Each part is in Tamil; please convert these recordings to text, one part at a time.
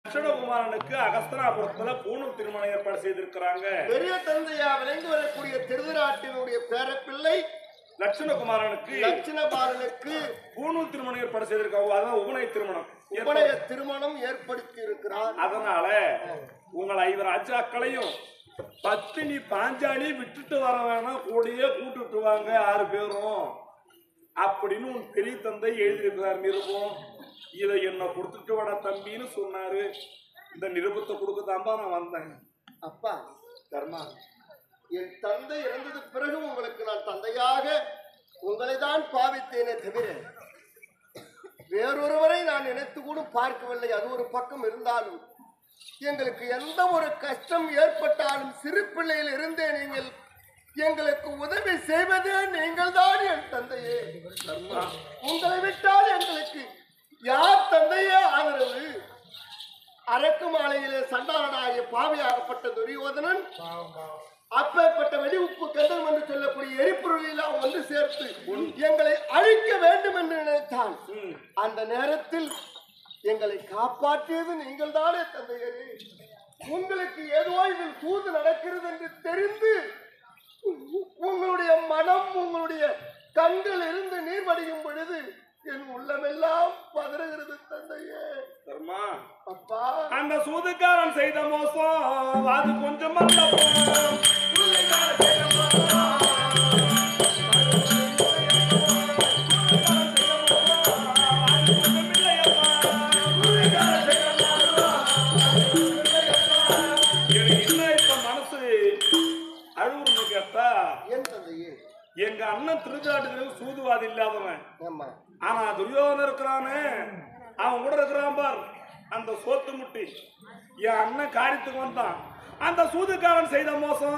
லட்சுமணகுமாரனுக்கு அகஸ்தனாபுரத்துல பூணூல் திருமணம் ஏற்பாடு செய்திருக்கிறாங்க. பெரிய தந்தையா விளங்கி வரக்கூடிய திருதராட்டினுடைய பேரப்பிள்ளை லட்சுமணபாலனுக்கு பூணூல் திருமணம் ஏற்பாடு செய்திருக்காங்க. அதான் உபநய திருமணம் ஏற்படுத்தி இருக்கிறார். அதனால உங்கள் 5 ராஜாக்களையும் பத்தினி பாஞ்சாலி விட்டுட்டு வர வேணாம், கூடயே கூட்டுட்டு வாங்க 6 பேரும் அப்படின்னு உன் பெரிய தந்தை எழுதியிருக்கிறார் நிருபம். இதை என்ன கொடுத்துட்டு வட தம்பின்னு சொன்னாரு. இந்த நிருபத்தை கொடுக்கதாம்பா நான் வந்தேன். அப்பா தர்மா, என் தந்தை இறந்தது பிறகு உங்களுக்கு நான் தந்தையாக உங்களை தான் பாவித்தேனே தவிர வேறொருவரை நான் நினைத்து கூட பார்க்கவில்லை. அது ஒரு பக்கம் இருந்தாலும் எங்களுக்கு எந்த ஒரு கஷ்டம் ஏற்பட்டாலும் சிறு பிள்ளையில் இருந்தே நீங்கள் எங்களுக்கு உதவி செய்வது நீங்கள் தான் என் தந்தையே. உங்களை விட்டால் எங்களுக்கு யார் தந்தையே ஆதரவு? அரக்கு மாலையிலே சண்டாளனாகிய பாவியாகப்பட்ட துரியோதனன் அப்பேற்பட்ட வெடி உப்பு கந்தம் என்று சொல்லக்கூடிய எரிபொருளில் வந்து சேர்த்து எங்களை அழிக்க வேண்டும் என்று நினைத்தான். அந்த நேரத்தில் எங்களை காப்பாற்றியது நீங்கள் தானே தந்தையரே. உங்களுக்கு ஏதோ இதில் தூது நடக்கிறது என்று தெரிந்து உங்களுடைய மனம் உங்களுடைய கண்கள் இருந்து நீர் வடியும் பொழுது என் உள்ளமெல்லாம் பதறுகிறது தந்தையே. அப்பா, அந்த சூதுக்காரன் செய்த மோசம் அது கொஞ்சம் எங்க அண்ணன் திருச்சாட்டுக்கு சூதுவாதி இல்லாதவன். ஆனா துரியோதனன் இருக்கிறானே, அவன் கூட இருக்கிறான் பார் அந்த சோத்து முட்டி. என் அண்ணன் காரியத்துக்கு வந்தான். அந்த சூதுக்காரன் செய்த மோசம்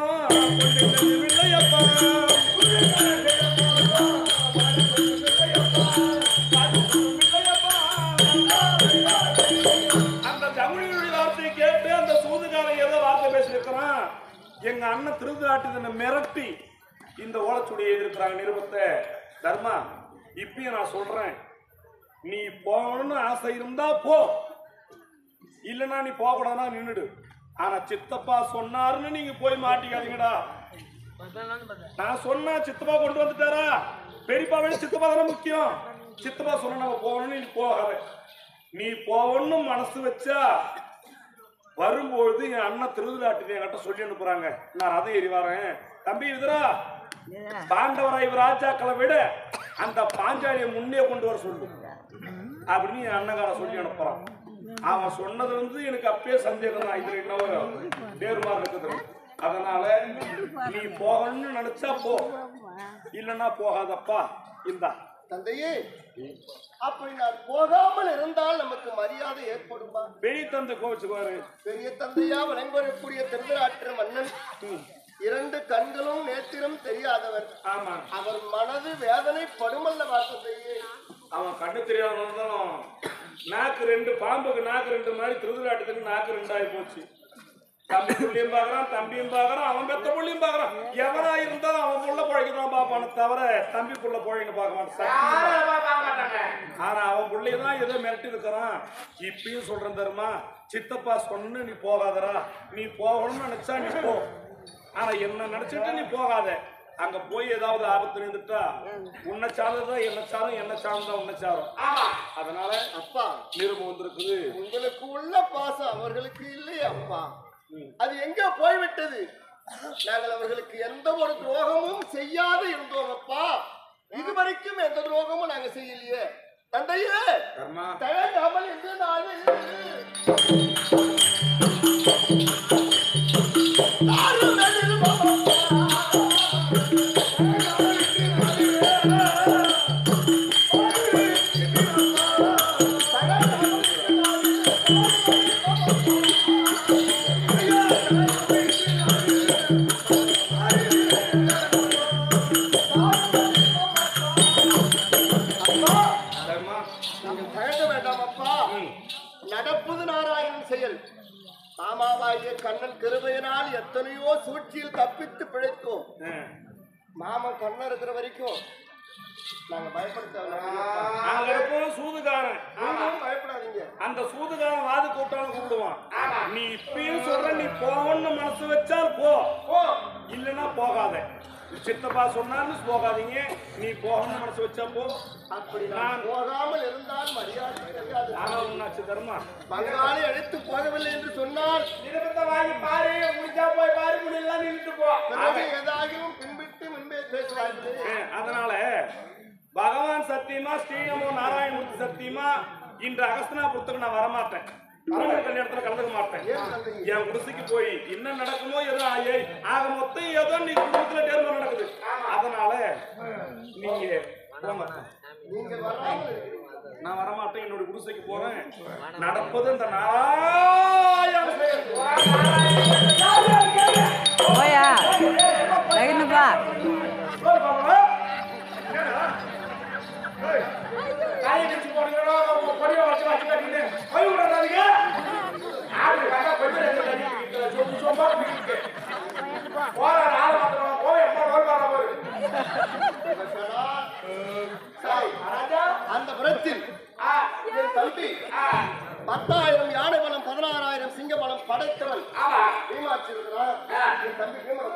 அந்த ஜமுனியுடைய வார்த்தையை கேட்டு அந்த சூதுக்காரன் ஏதோ வார்த்தை பேசியிருக்கிறான். எங்க அண்ணன் திருச்சாட்டு மிரட்டி இந்த ஓலச்சுடைய இருக்கிறாங்க நிருபத்தை. தர்மா, இப்பயும் நான் சொல்றேன், நீ போகணும்னு ஆசை இருந்தா போ, இல்லைன்னா நீ போக கூடாதுன்னா நின்னுடு. ஆனா சித்தப்பா சொன்னாருன்னு நீங்க போய் மாட்டிக்காதீங்கடா. நான் சொன்னா சித்தப்பா கொண்டு வந்துட்டாரா? பெரியப்பா விட சித்தப்பா தானே முக்கியம். சித்தப்பா சொன்ன நம்ம போகணும்னு நீ போகாத. நீ போகணும்னு மனசு வச்சா வரும்பொழுது என் அண்ணன் திருவிழாட்டு என்கிட்ட சொல்லி அனுப்புறாங்க. நான் ரதம் ஏறி வரேன். தம்பி விதுரா, பாண்டவராய் ராஜாக்களை விட அந்த பாஞ்சாலியை முன்னே கொண்டு வர சொல்லு அப்படின்னு என் அண்ணகார சொல்லி அனுப்புறான். அவன் சொன்னது எனக்கு அப்பயே சந்தேகம் தான், இதுல இன்னொரு வேறுமா இருக்குது. அதனால நீ போகணும்னு நினைச்சா போ, இல்லைன்னா போகாதப்பா. இந்தா தந்தையே, அப்படி நான் போகாமல் இருந்தால் நமக்கு மரியாதை ஏற்படுமா? பெரிய தந்தை கோவிச்சுக்குவாரு. பெரிய தந்தையா வழங்கக்கூடிய திருதராட்டிர மன்னன் 2 கண்களும் நேத்திரம் தெரியாதவர். ஆமா, அவர் மனது வேதனை படுமல்லவா தந்தையே? அவன் கண்ணு தெரியாதவன் நாக்கு 2 பாம்புக்கு நாக்கு 2 மாதிரி திருதராட்டத்துக்கு நாக்கு 2 ஆகி போச்சு. தம்பி புள்ளியும் பாக்குறான், தம்பியும் பாக்குறான், அவன் பெத்த புள்ளியும் பாக்குறான். எவனா இருந்தாலும் அவன் புள்ள பழைக்கதான் பாப்பான தவிர தம்பி புள்ள பழைக்க பார்க்க மாட்டான். ஆனா அவன் புள்ளையதான் ஏதோ மிரட்டி இருக்கிறான். இப்பயும் சொல்றேன் தருமா, சித்தப்பா சொன்னு நீ போகாதரா. நீ போகணும்னு நினைச்சா நீ போ, ஆனா என்ன நினைச்சிட்டு நீ போகாத. அங்க போய் ஏதாவது ஆபத்து இருந்துட்டா உன்னை சார்ந்ததான் என்ன சாரும், என்ன சார்ந்தா உன்னை சாரும். அதனால அப்பா நிருபம் வந்திருக்குது. உங்களுக்கு உள்ள பாசம் அவர்களுக்கு இல்லையே அப்பா, அது எங்க போய்விட்டது? நாங்கள் அவர்களுக்கு எந்த ஒரு துரோகமும் செய்யாது இருந்தோம் அப்பா. இதுவரைக்கும் எந்த துரோகமும் நாங்க செய்யலையே தந்தையே. தயங்காமல் என்று நானே நடப்பது நாராயணன் செயல். மாமாவாகிய கண்ணன் கிருபையினால் எத்தனையோ சூழ்ச்சியில் தப்பித்து பிழைத்தோம். மாமன் கண்ணன் இருக்கிற வரைக்கும் நாங்க பயப்படுத்த அங்க இருப்போம் சூதுகாரன். பயப்படாதீங்க. அந்த சூதுகாரன் வாது கூட்டாலும் கூப்பிடுவான். நீ இப்பயும் சொல்ற, நீ போகணும்னு மனசு வச்சால் போ, இல்லைன்னா போகாத. சித்தப்பா சொன்னாலும் போகாதீங்க, நீ போகணும்னு மனசு வச்சா போ. அப்படி நான் போகாமல் இருந்தால் மரியாதை கிடையாது. ஆனா உன்னாச்சு தர்மா, பங்காளி அழைத்து போகவில்லை என்று சொன்னால் நிருபத்தை வாங்கி பாரு, முடிஞ்சா போய் பாரு, முடியலாம் நின்றுட்டு போ. ஏதாகவும் பின்பிட்டு முன்பே பேசுவார்கள். அதனால பகவான் சத்தியமா, ஸ்ரீநமோ நாராயணமூர்த்தி சத்தியமா, இன்று அகஸ்தனாபுரத்துக்கு நான் வரமாட்டேன். பரமன் கல்யாணத்துல கலந்துக்க மாட்டேன். என் குடிசைக்கு போய் என்ன நடக்குமோ ஏதோ ஆக மொத்தம் ஏதோ நீ குடும்பத்துல தேர்வு நடக்குது. அதனால நீங்க நான் வரமாட்டேன், என்னோட குடிசைக்கு போறேன். நடப்பது இந்த நாராயண போயா லகனப்பா காய கட்சி போடுறோ பொடிய வச்சு வச்சு கட்டிட்டு போய் விடுறாதீங்க. ஆளு கட்டா கொஞ்சம் கட்டிட்டு சொம்பா பிடிக்கு போற ஆளு மாத்திரம் போய் எப்ப வரவா போய் ராஜா அந்த புறத்தில் என் தம்பி 10,000 யானை பலம் 16,000 சிங்க பலம் படைத்தவன் பீமாச்சி இருக்கிறான். என் தம்பி பீமனை